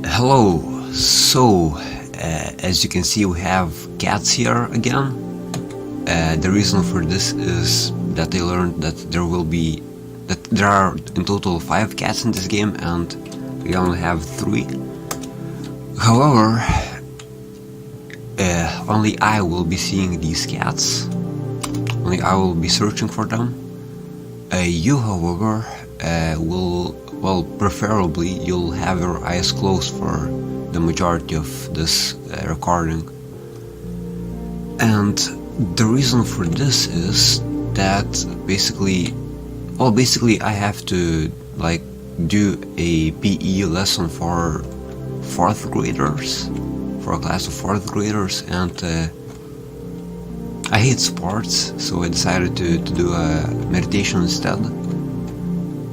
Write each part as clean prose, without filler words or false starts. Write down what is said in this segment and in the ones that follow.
Hello. So, as you can see, we have cats here again. The reason for this is that I learned that there are in total 5 cats in this game, and we only have 3. However, only I will be seeing these cats. Only I will be searching for them. You, however, preferably you'll have your eyes closed for the majority of this recording. And the reason for this is that basically I have to do a PE lesson for 4th graders, for a class of 4th graders, and I hate sports, so I decided to do a meditation instead.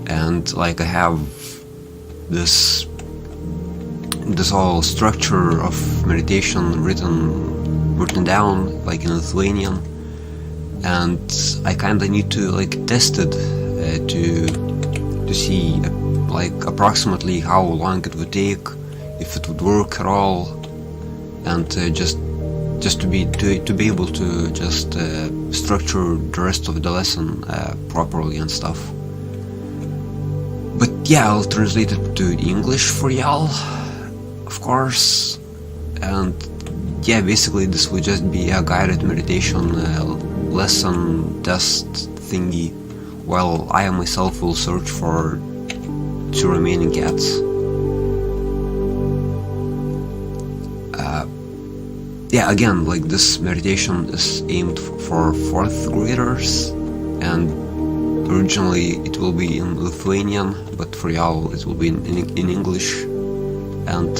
And I have this whole structure of meditation written down in Lithuanian, and I kinda need to test it to see approximately how long it would take, if it would work at all, and just to be able to just structure the rest of the lesson properly and stuff. But yeah, I'll translate it to English for y'all, of course. And yeah, basically this would just be a guided meditation lesson test thingy, while I myself will search for 2 remaining cats. Yeah, again, this meditation is aimed for 4th graders, and originally it will be in Lithuanian, but for y'all it will be in English. And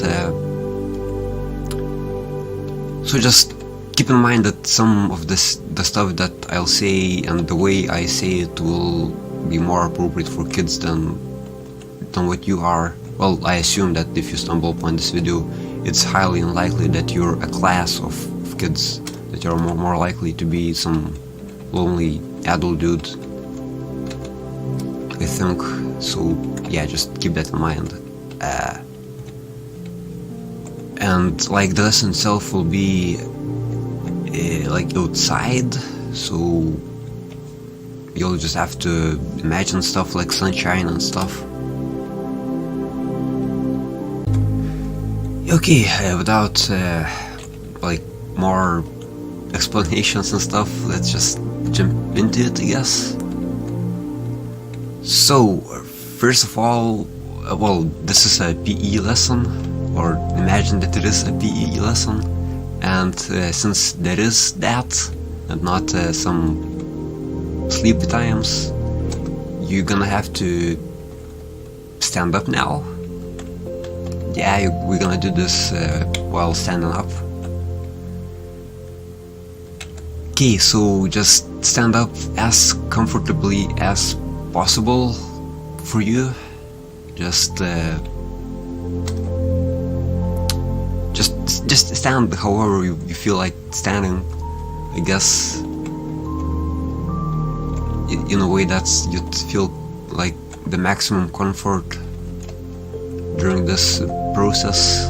so just keep in mind that some of the stuff that I'll say and the way I say it will be more appropriate for kids than what you are. Well, I assume that if you stumble upon this video, it's highly unlikely that you're a class of kids, that you're more likely to be some lonely adult dude, I think. So yeah, just keep that in mind. And the lesson itself will be outside, so you'll just have to imagine stuff like sunshine and stuff. Okay, without more explanations and stuff, let's just jump into it, I guess. So, first of all, this is a PE lesson, or imagine that it is a PE lesson, and since there is that, and not some sleepy times, you're gonna have to stand up now. Yeah, we're gonna do this while standing up. Okay, so just stand up as comfortably as possible for you. Just stand however you feel like standing, I guess, in a way that's you'd feel like the maximum comfort during this process,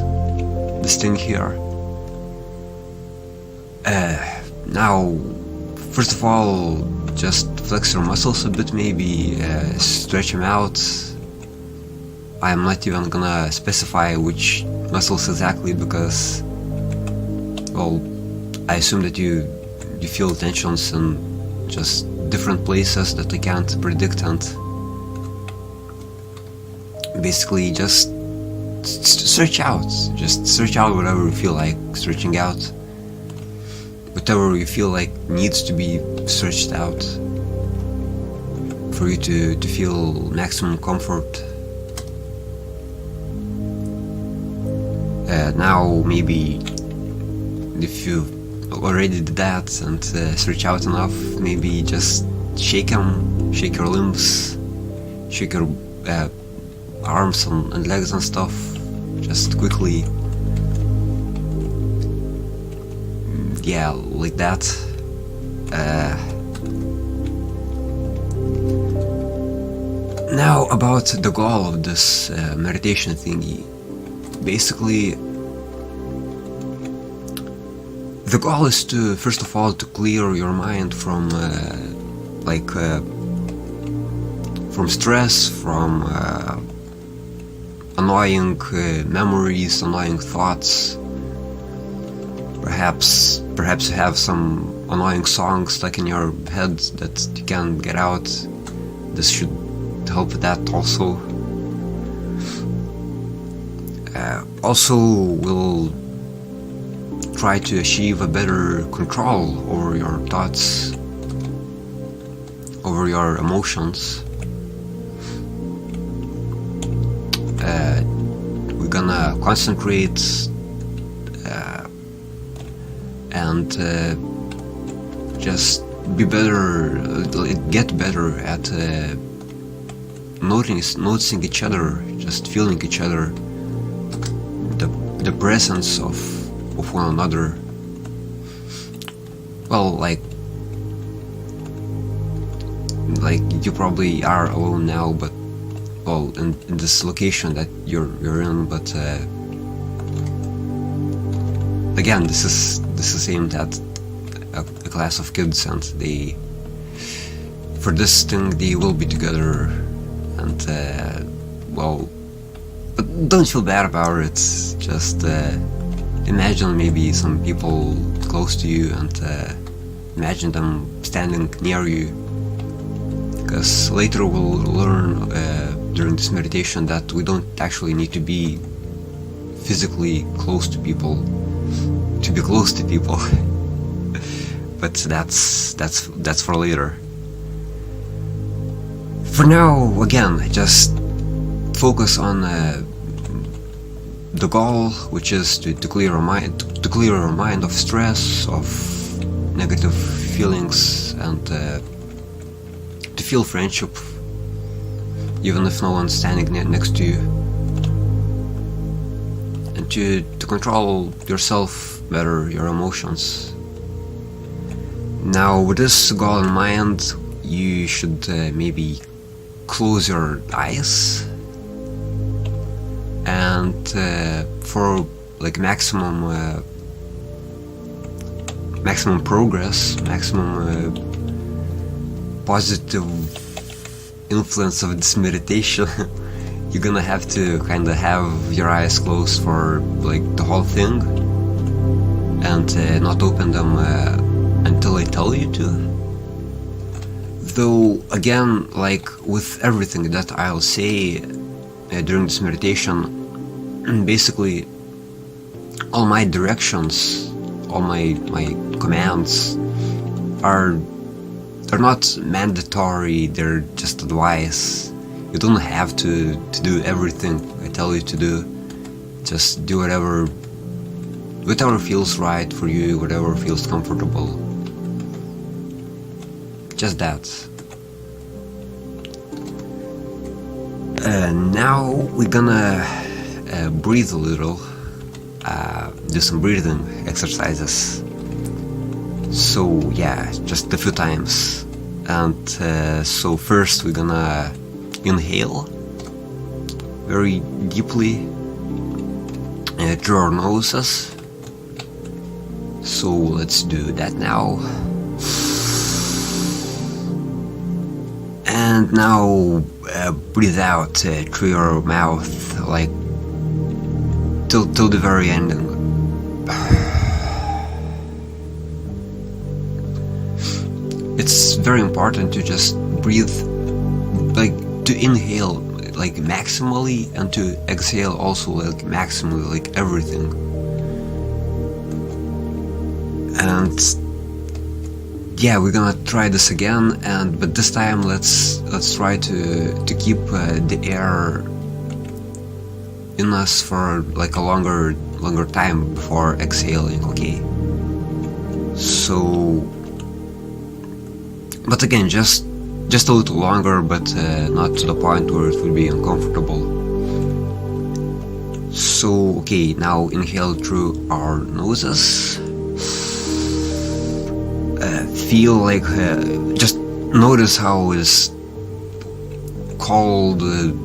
this thing here. Now, first of all, just flex your muscles a bit, maybe stretch them out. I'm not even gonna specify which muscles exactly, because, well, I assume that you feel tensions in just different places that I can't predict, and basically just stretch out. Just stretch out whatever you feel like stretching out. Whatever you feel like needs to be stretched out for you to feel maximum comfort. Now maybe if you already did that and stretch out enough, maybe just shake your limbs, shake your arms and legs and stuff, just quickly. Yeah, like that. Now about the goal of this meditation thingy. basically the goal is to, first of all, to clear your mind from from stress, from annoying memories, annoying thoughts. Perhaps you have some annoying songs stuck in your head that you can't get out. This should help with that also. Also, we'll try to achieve a better control over your thoughts, over your emotions. We're gonna concentrate and just be better, get better at noticing each other, just feeling each other, the presence of one another. Well, like you probably are alone now, but well, in this location that you're in, but again, this is aimed at a class of kids, and they, for this thing, they will be together, and well, but don't feel bad about it. Just imagine maybe some people close to you, and imagine them standing near you, because later we'll learn during this meditation that we don't actually need to be physically close to people to be close to people. But that's for later. For now, again, just focus on the goal, which is to clear our mind of stress, of negative feelings, and to feel friendship, even if no one's standing next to you, and to control yourself better, your emotions. Now, with this goal in mind, you should maybe close your eyes, and for like maximum progress, maximum positive influence of this meditation, you're gonna have to kind of have your eyes closed for like the whole thing, and not open them until I tell you to. Though again, like with everything that I'll say during this meditation, basically all my directions, all my commands are not mandatory, they're just advice. You don't have to do everything I tell you to do. Just do whatever feels right for you, whatever feels comfortable. Just that. Now we're gonna breathe a little, do some breathing exercises. So yeah, just a few times. And so first we're gonna inhale very deeply through our noses. So let's do that now. And now breathe out through your mouth, like till the very ending. It's very important to just breathe, like to inhale like maximally, and to exhale also like maximally, like everything. And yeah, we're gonna try this again, but this time let's try to keep the air in us for like a longer time before exhaling. Okay, so but again, just a little longer, but not to the point where it will be uncomfortable. So okay, now inhale through our noses. Feel like just notice how is cold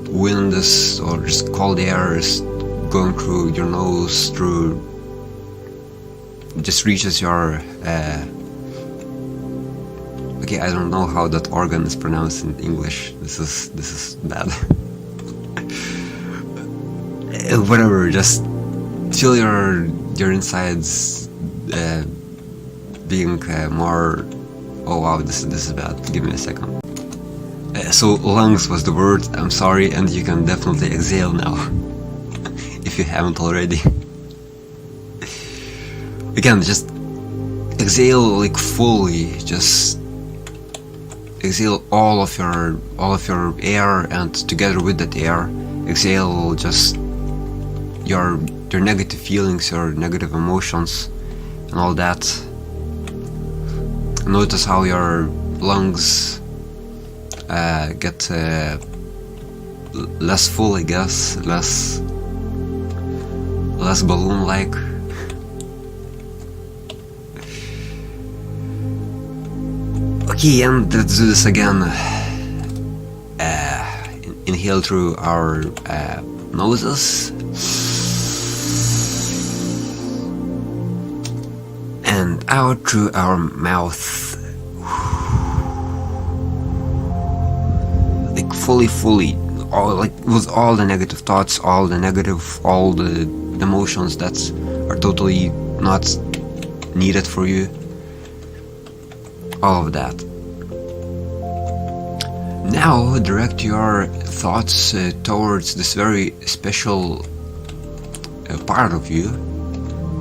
wind is, or just cold air is going through your nose, through just reaches your okay, I don't know how that organ is pronounced in English. This is bad. Whatever, just feel your insides being more. Oh wow, this is bad. Give me a second. So lungs was the word. I'm sorry, and you can definitely exhale now if you haven't already. Again, just exhale like fully. Just exhale all of your air, and together with that air, exhale just your negative feelings, your negative emotions, and all that. Notice how your lungs get less full, I guess, less balloon-like. Okay, and let's do this again. Inhale through our noses. And out through our mouth. Like fully, all, like with all the negative thoughts, all the emotions that are totally not needed for you. All of that. Now direct your thoughts towards this very special part of you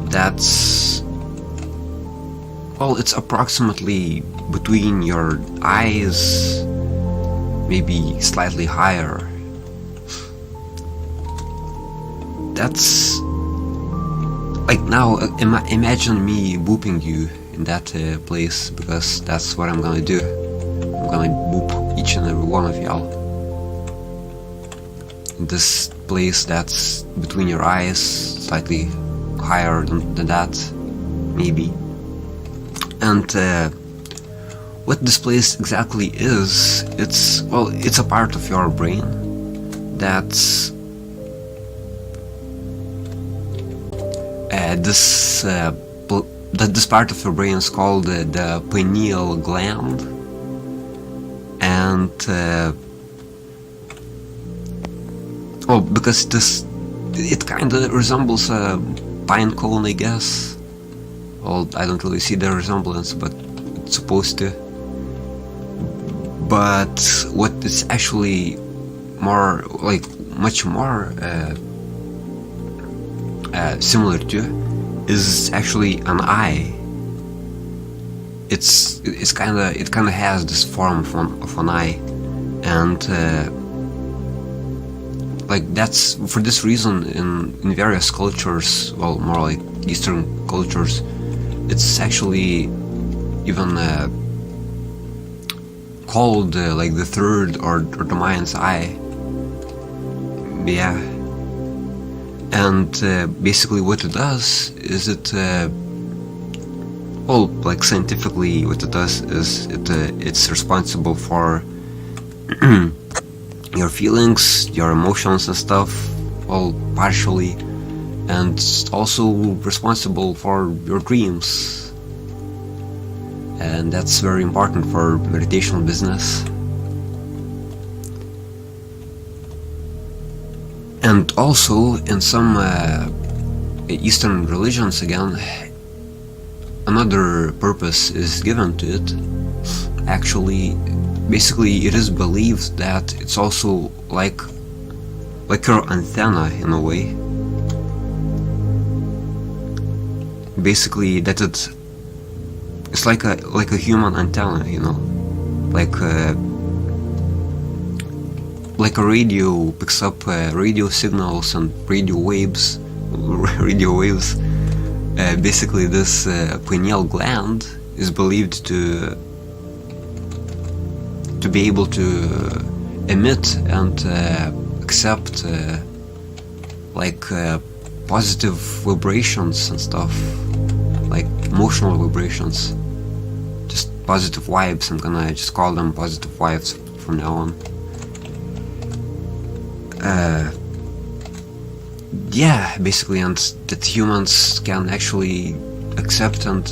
that's, well, it's approximately between your eyes, maybe slightly higher. That's like, now imagine me booping you in that place, because that's what I'm gonna do. I'm gonna boop each and every one of y'all in this place that's between your eyes, slightly higher than that, maybe. And what this place exactly is, it's a part of your brain that's this part of your brain is called the pineal gland, and because it kind of resembles a pine cone, I guess. Well, I don't really see the resemblance, but it's supposed to. But what is actually more, like, much more similar to is actually an eye. It kind of has this form of an eye, and like, that's for this reason in various cultures, well, more like Eastern cultures, it's actually even called like the third or the mind's eye. Yeah. And basically what it does is well, like, scientifically what it does is it's responsible for your feelings, your emotions and stuff, well, partially, and it's also responsible for your dreams. And that's very important for meditation business. And also in some Eastern religions, again, another purpose is given to it. Actually, basically, it is believed that it's also like your antenna in a way. Basically, that it's like a human antenna, you know, like a radio picks up radio signals and radio waves. Basically, this pineal gland is believed to be able to emit and accept like positive vibrations and stuff, like emotional vibrations, just positive vibes. I'm gonna just call them positive vibes from now on. yeah, basically, and that humans can actually accept and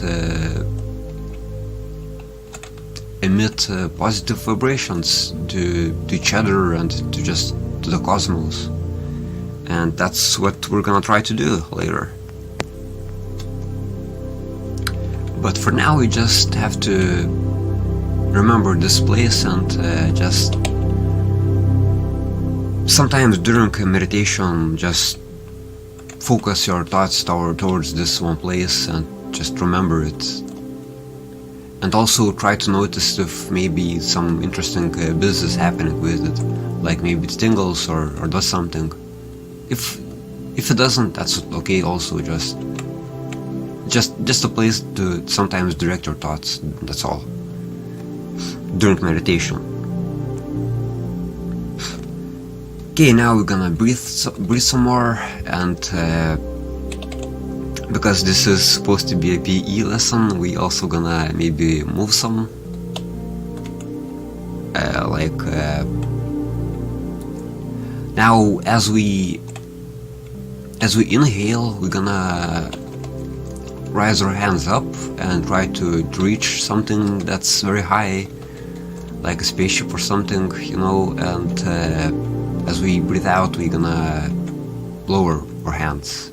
emit positive vibrations to each other and to the cosmos. And that's what we're gonna try to do later. But for now we just have to remember this place and just sometimes during a meditation just focus your thoughts towards this one place and just remember it. And also try to notice if maybe some interesting business happening with it, like maybe it tingles or does something. If it doesn't, that's okay also. Just a place to sometimes direct your thoughts. That's all. During meditation. Okay, now we're gonna breathe some more, and because this is supposed to be a PE lesson, we also gonna maybe move some. Now as we inhale, we're gonna raise our hands up and try to reach something that's very high, like a spaceship or something, you know, and as we breathe out, we're gonna lower our hands.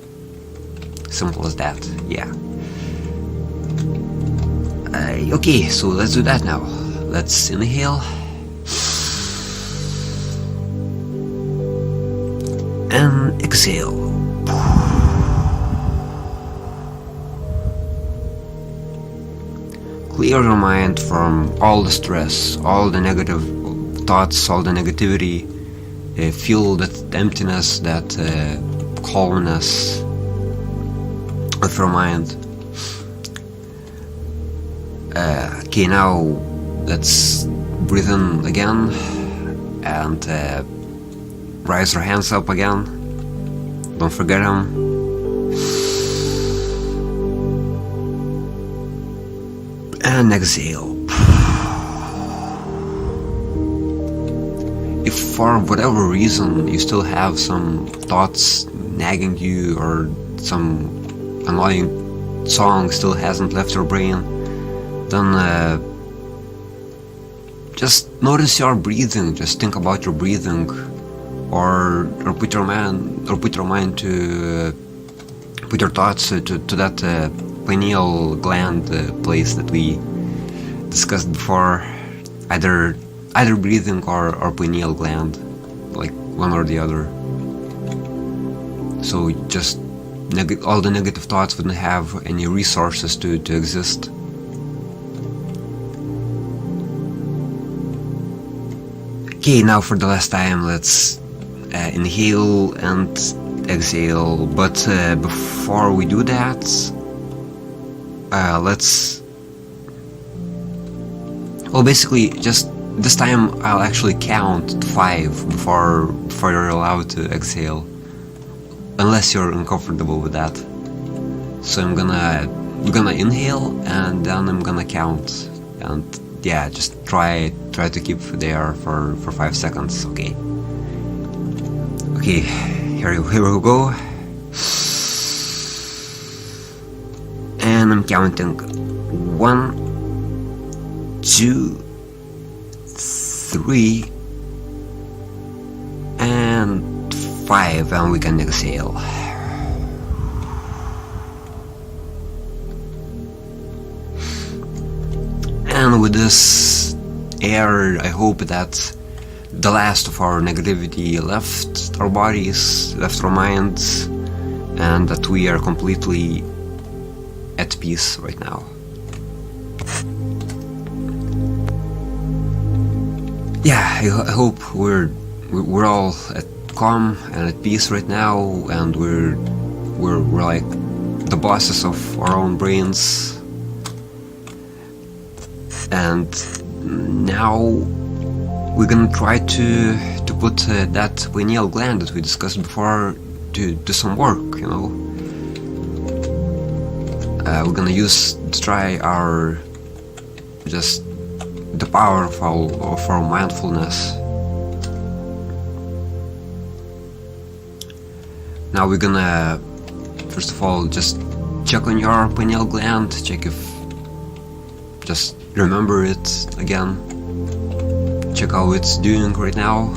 Simple as that, yeah. Okay, so let's do that now. Let's inhale. And exhale. Clear your mind from all the stress, all the negative thoughts, all the negativity. Feel that emptiness, that calmness of your mind. Okay, now let's breathe in again and raise your hands up again. Don't forget them. And exhale. If for whatever reason you still have some thoughts nagging you, or some annoying song still hasn't left your brain, then just notice your breathing. Just think about your breathing, or put your mind to put your thoughts to that pineal gland place that we discussed before. Either breathing or pineal gland, like one or the other. So just all the negative thoughts wouldn't have any resources to exist. Okay, now for the last time, let's inhale and exhale. But before we do that, basically, just this time I'll actually count to 5 before you're allowed to exhale, unless you're uncomfortable with that. So we're gonna inhale, and then I'm gonna count, and yeah, just try to keep there for 5 seconds. Okay, here we go. And I'm counting 1, 2, 3, and 5, and we can exhale. And with this air, I hope that the last of our negativity left our bodies, left our minds, and that we are completely at peace right now. Yeah, I hope we're all at calm and at peace right now, and we're like the bosses of our own brains. And now we're gonna try to put that pineal gland that we discussed before to do some work, you know. We're gonna try our just the power of our mindfulness. Now we're gonna, first of all, just check on your pineal gland, check if, just remember it again, check how it's doing right now.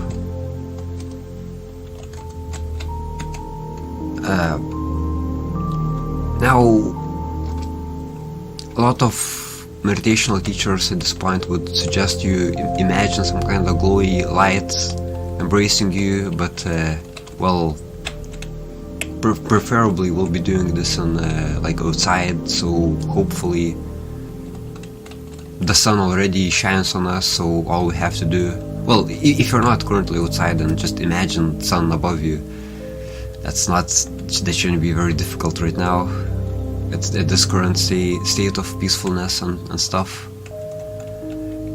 Now, a lot of meditational teachers at this point would suggest you imagine some kind of glowy light embracing you, but well, preferably we'll be doing this on like outside, so hopefully the sun already shines on us, so all we have to do, well, if you're not currently outside, then just imagine sun above you. That shouldn't be very difficult right now at this current state of peacefulness and stuff.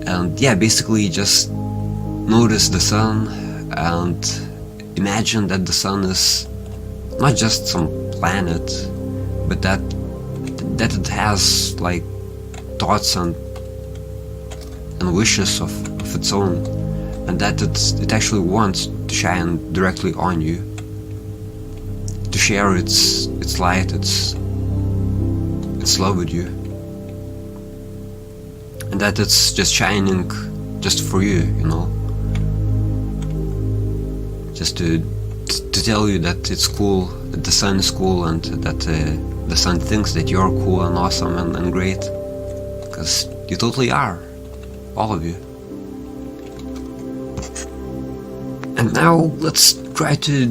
And yeah, basically just notice the sun and imagine that the sun is not just some planet, but that it has like thoughts and wishes of its own, and that it actually wants to shine directly on you, to share its light, its love with you, and that it's just shining just for you, you know, just to tell you that it's cool, that the sun is cool, and that the sun thinks that you're cool and awesome and great, because you totally are, all of you. And now let's try to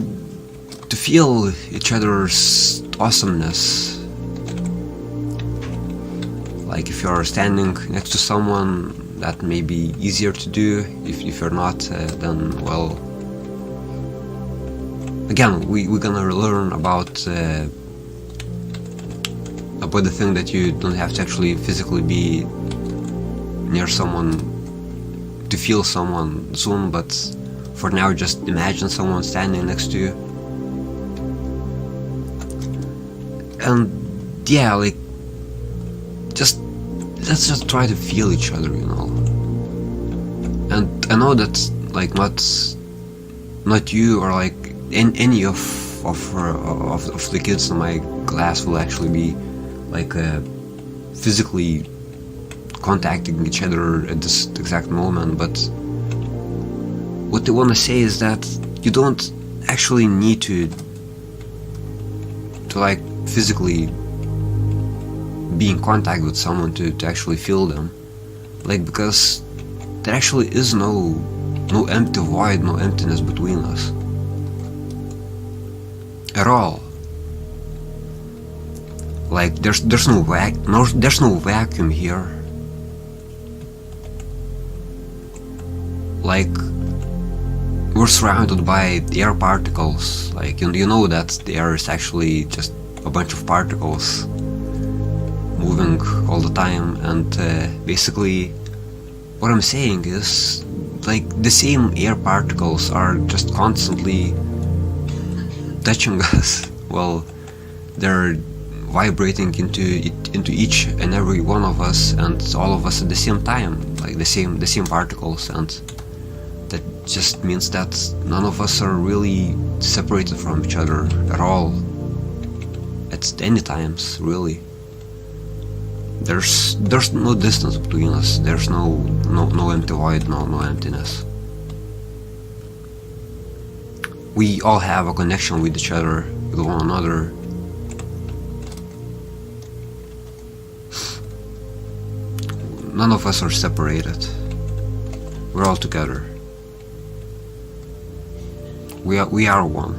feel each other's awesomeness. Like if you're standing next to someone, that may be easier to do. If you're not, then well, again, we're gonna learn about the thing that you don't have to actually physically be near someone to feel someone soon, but for now just imagine someone standing next to you. And yeah, like, let's just try to feel each other, you know. And I know that like not you or like any of the kids in my class will actually be like physically contacting each other at this exact moment, but what they want to say is that you don't actually need to like physically be in contact with someone to actually feel them, like, because there actually is no empty void, no emptiness between us at all. Like there's no vacuum here. Like we're surrounded by air particles. Like you know that the air is actually just a bunch of particles moving all the time, and basically what I'm saying is like the same air particles are just constantly touching us. Well, they're vibrating into each and every one of us, and all of us at the same time, like the same particles, and that just means that none of us are really separated from each other at all at any times, really. There's no distance between us. There's no empty void, no emptiness. We all have a connection with each other, with one another. None of us are separated. We're all together. We are one.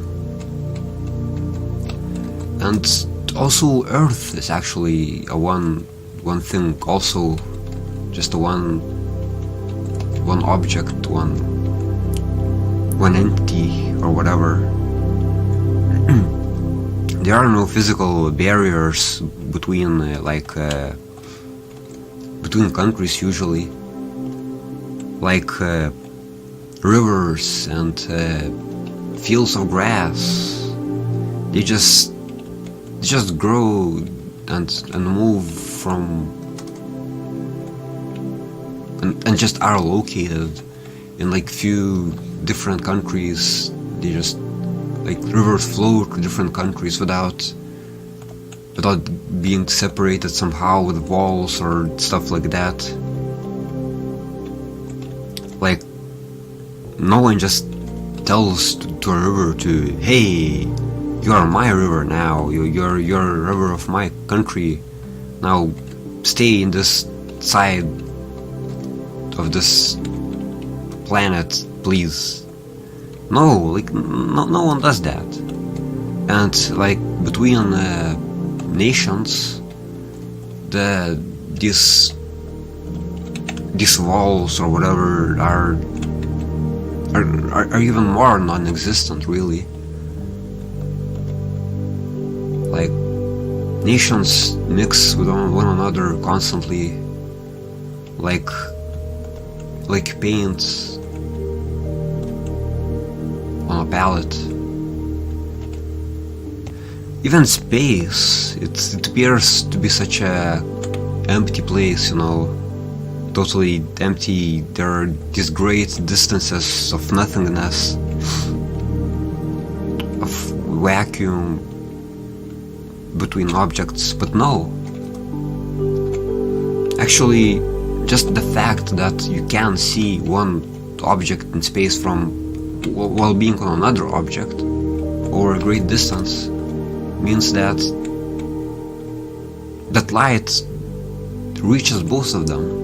And also Earth is actually a one thing, also just a one object, one entity or whatever. There are no physical barriers between between countries usually, like rivers and fields of grass. They just grow and move from and just are located in like few different countries. They just like rivers flow to different countries without being separated somehow with walls or stuff like that. Like, no one just tells to a river to, hey, you are my river now, you're a river of my country, now stay in this side of this planet, please. No, like, no one does that. And like between nations, these walls or whatever are even more non-existent, really. Like, nations mix with one another constantly, like paint on a palette. Even space, it appears to be such a empty place, you know, totally empty. There are these great distances of nothingness, of vacuum between objects, but no. Actually, just the fact that you can see one object in space from while being on another object over a great distance means that light reaches both of them.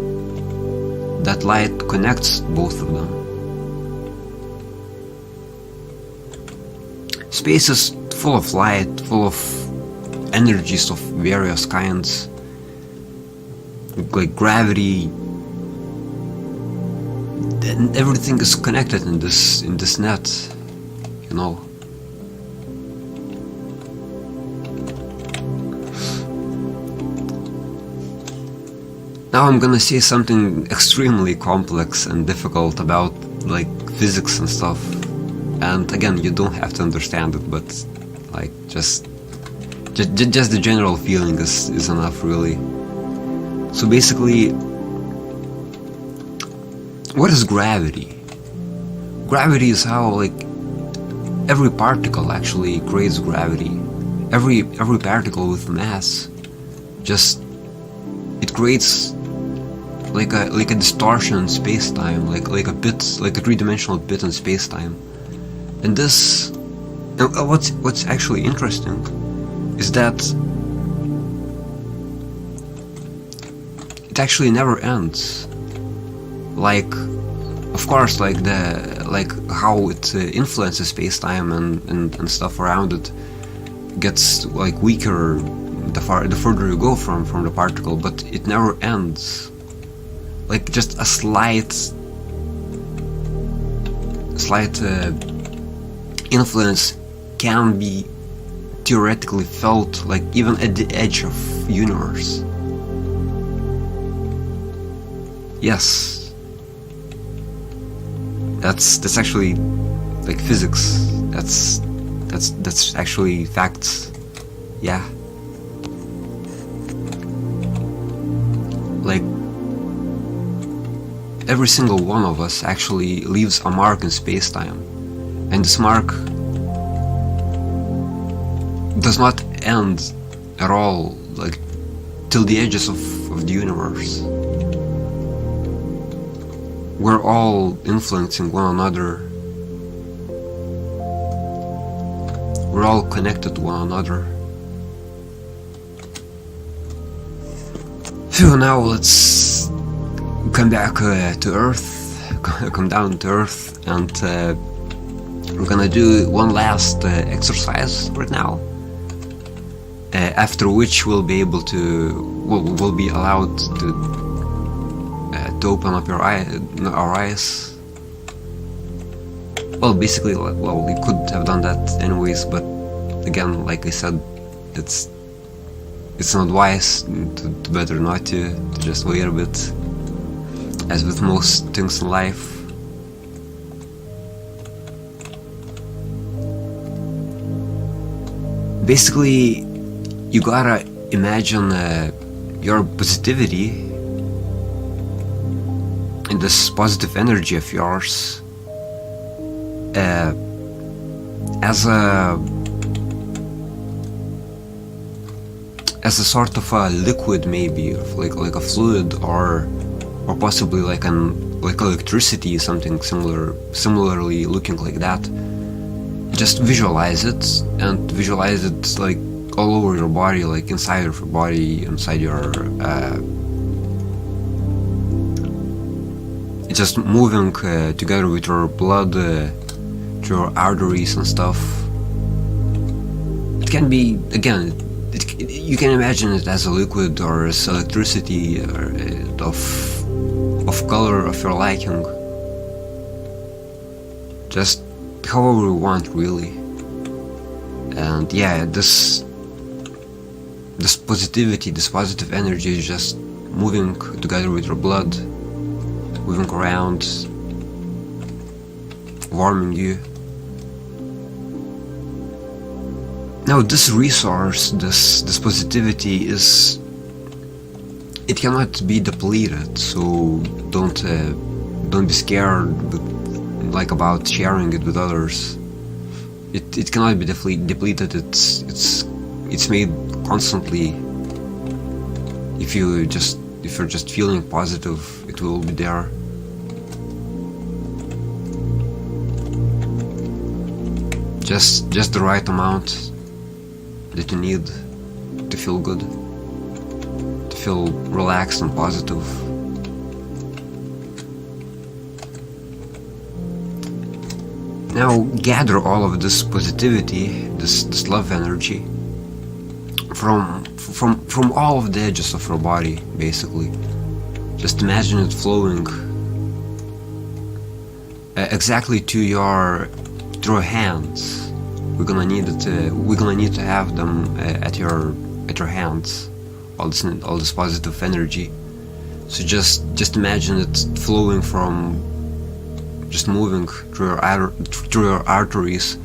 That light connects both of them. Space is full of light, full of energies of various kinds, like gravity, and everything is connected in this net, you know. Now I'm gonna say something extremely complex and difficult about like physics and stuff, and again, you don't have to understand it, but like just the general feeling is enough, really. So basically, what is gravity? Gravity is how like every particle actually creates gravity. Every particle with mass, just it creates like a distortion in space-time, like a bit, like a three-dimensional bit in space-time. And this, and what's actually interesting is that it actually never ends. Like, of course, like how it influences space-time and stuff around it gets like weaker the further you go from the particle, but it never ends. Like just a slight influence can be theoretically felt, like even at the edge of universe. Yes, that's actually like physics. That's actually facts. Yeah. Like, every single one of us actually leaves a mark in space-time, and this mark does not end at all, like till the edges of the universe. We're all influencing one another. We're all connected to one another. So now let's come back to Earth, come down to Earth, and we're gonna do one last exercise right now. After which we'll be able to, we'll be allowed to open up our eyes. Well, basically, well, we could have done that anyways, but again, like I said, it's not wise, to better not to just wait a bit, as with most things in life. Basically, you gotta imagine your positivity and this positive energy of yours as a sort of a liquid, maybe, like a fluid, or possibly like electricity, something similarly looking like that. Just visualize it, and visualize it like all over your body, like inside of your body, inside your just moving together with your blood to your arteries and stuff. It can be, again, you can imagine it as a liquid or as electricity, or of color of your liking. Just however you want, really. And yeah, this positivity, this positive energy is just moving together with your blood, moving around, warming you. Now this resource, this positivity it cannot be depleted, so don't be scared like about sharing it with others. It cannot be depleted. It's made constantly. If you're just feeling positive, it will be there. Just the right amount that you need to feel good, to feel relaxed and positive. Now gather all of this positivity, this love energy from all of the edges of your body, basically. Just imagine it flowing exactly to your hands. We're gonna need to have them at your hands. All this positive energy. So just imagine it flowing from, just moving through your arteries,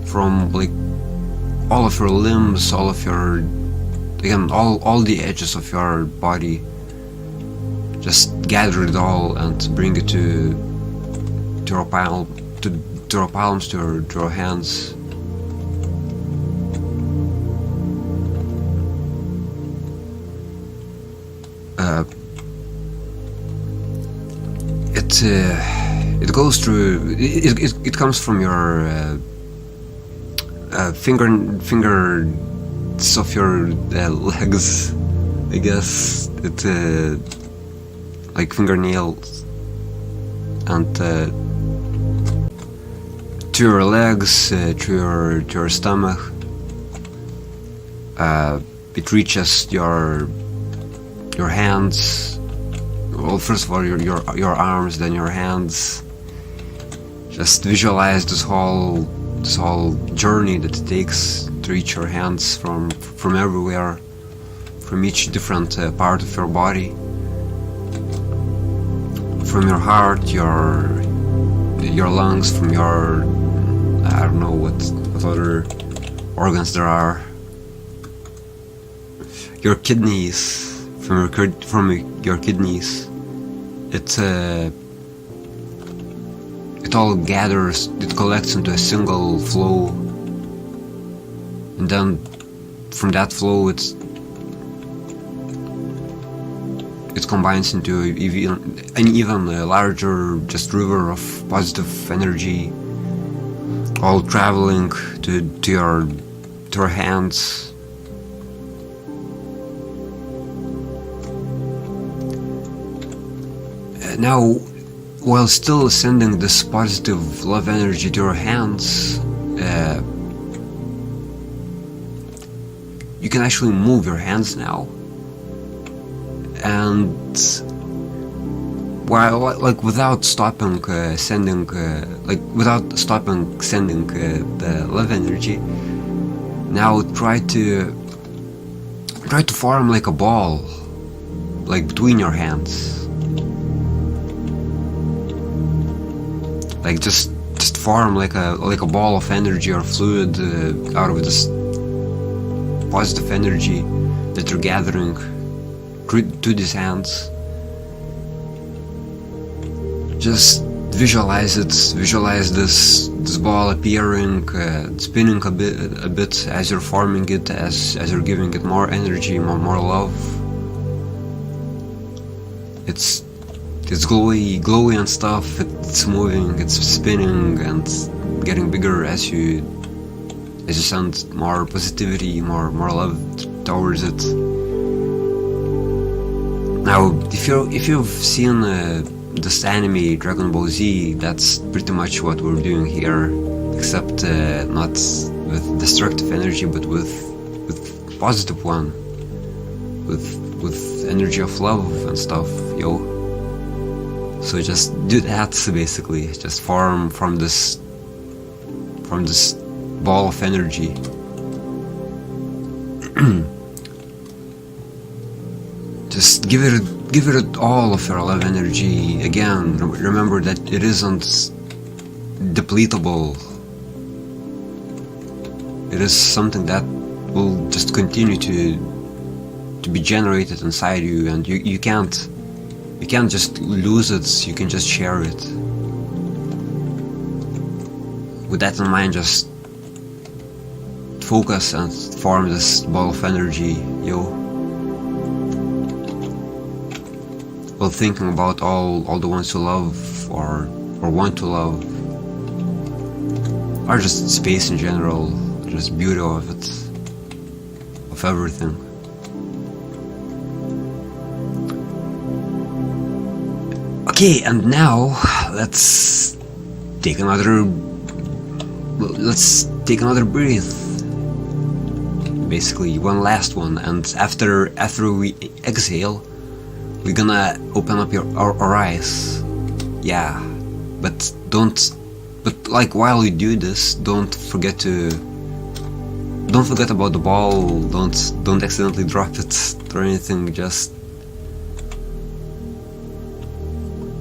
from like all of your limbs, all of your, again, all the edges of your body. Just gather it all and bring it to your palms, to your hands. It goes through. It comes from your fingers of your legs, I guess. It like fingernails, and to your legs, to your stomach. It reaches your hands. Well, first of all, your arms, then your hands. Just visualize this whole journey that it takes to reach your hands from everywhere, from each different part of your body, from your heart, your lungs, from your, I don't know what other organs there are, your kidneys. From your kidneys, it all gathers, it collects into a single flow, and then from that flow it combines into an even larger just river of positive energy, all traveling to your hands. Now, while still sending this positive love energy to your hands, you can actually move your hands now, and while without stopping sending the love energy, now try to form like a ball, like between your hands. Like just form like a ball of energy or fluid out of this positive energy that you're gathering to these hands. Just visualize it. Visualize this ball appearing, spinning a bit as you're forming it, as you're giving it more energy, more love. It's glowy and stuff. It's moving, it's spinning and getting bigger as you send more positivity, more love towards it. Now, if you've seen this anime Dragon Ball Z, that's pretty much what we're doing here, except not with destructive energy, but with positive one, with energy of love and stuff, yo. So just do that, basically. Just form from this ball of energy. Just give it all of your love energy. Again, remember that it isn't depletable. It is something that will just continue to be generated inside you, and you can't just lose it. You can just share it. With that in mind, just focus and form this ball of energy, yo. While thinking about all the ones you love or want to love, or just space in general, just beauty of it, of everything. Okay, and now let's take another breath. Basically, one last one, and after we exhale, we're gonna open up our eyes. Yeah, but like while you do this, don't forget about the ball. Don't accidentally drop it or anything. Just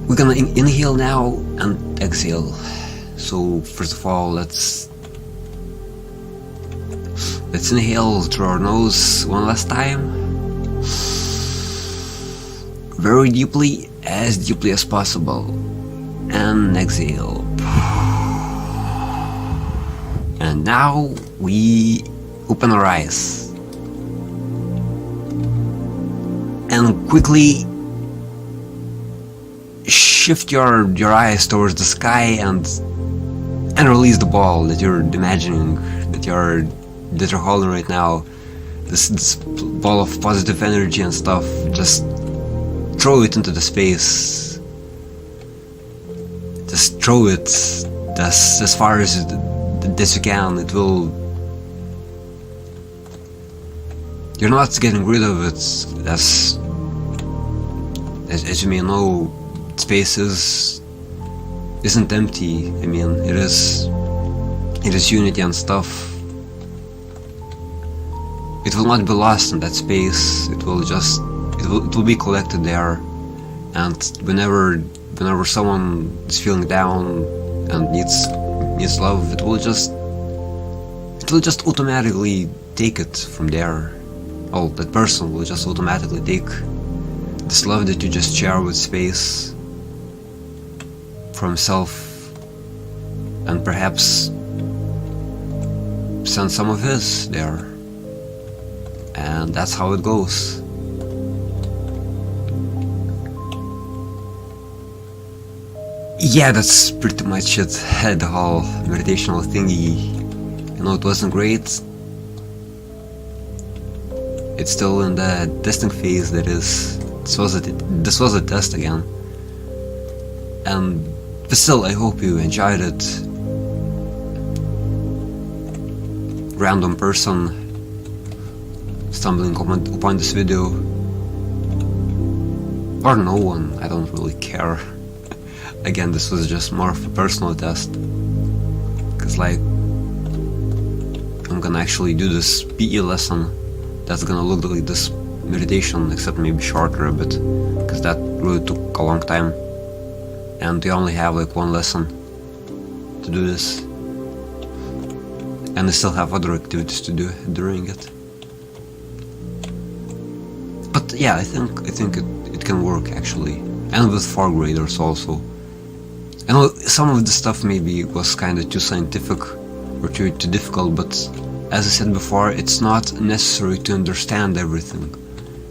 we're gonna inhale now and exhale. So first of all, let's inhale through our nose one last time. Very deeply as possible, and exhale. And now we open our eyes and quickly shift your eyes towards the sky and release the ball that you're imagining, that you're holding right now. This ball of positive energy and stuff. Just throw it into the space. Just throw it as far as you can. It will. You're not getting rid of it, as you may know. Space isn't empty. I mean, it is unity and stuff. It will not be lost in that space. It will be collected there, and whenever someone is feeling down and needs love, it will just automatically take it from there. Oh, that person will just automatically take this love that you just share with space from himself, and perhaps send some of his there. And that's how it goes. Yeah, that's pretty much it. The whole meditational thingy. You know, it wasn't great. It's still in the testing phase. That is, this was a test again. But still, I hope you enjoyed it. Random person stumbling upon this video, or no one, I don't really care. Again, this was just more of a personal test, because like, I'm gonna actually do this PE lesson that's gonna look like this meditation, except maybe shorter a bit, because that really took a long time, and we only have like one lesson to do this, and I still have other activities to do during it. But yeah, I think it can work actually, and with 4th graders also. I know some of the stuff maybe was kind of too scientific or too difficult, but as I said before, it's not necessary to understand everything.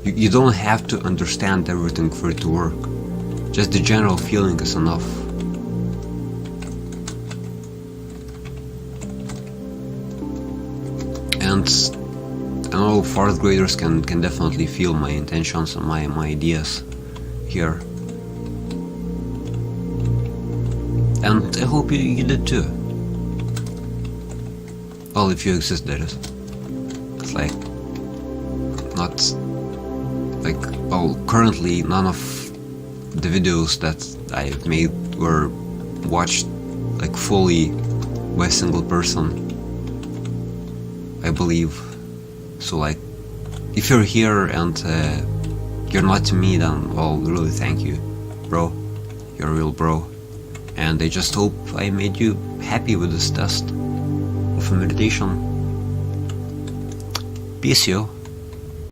You don't have to understand everything for it to work. Just the general feeling is enough. And I know 4th graders can definitely feel my intentions and my ideas here. And I hope you did too. Well, if you exist, that is. It's like, not, like, well, currently none of the videos that I've made were watched, like, fully by a single person, I believe. So, like, if you're here and you're not to me, then, well, really thank you, bro. You're a real bro. And I just hope I made you happy with this test of a meditation. Peace, yo.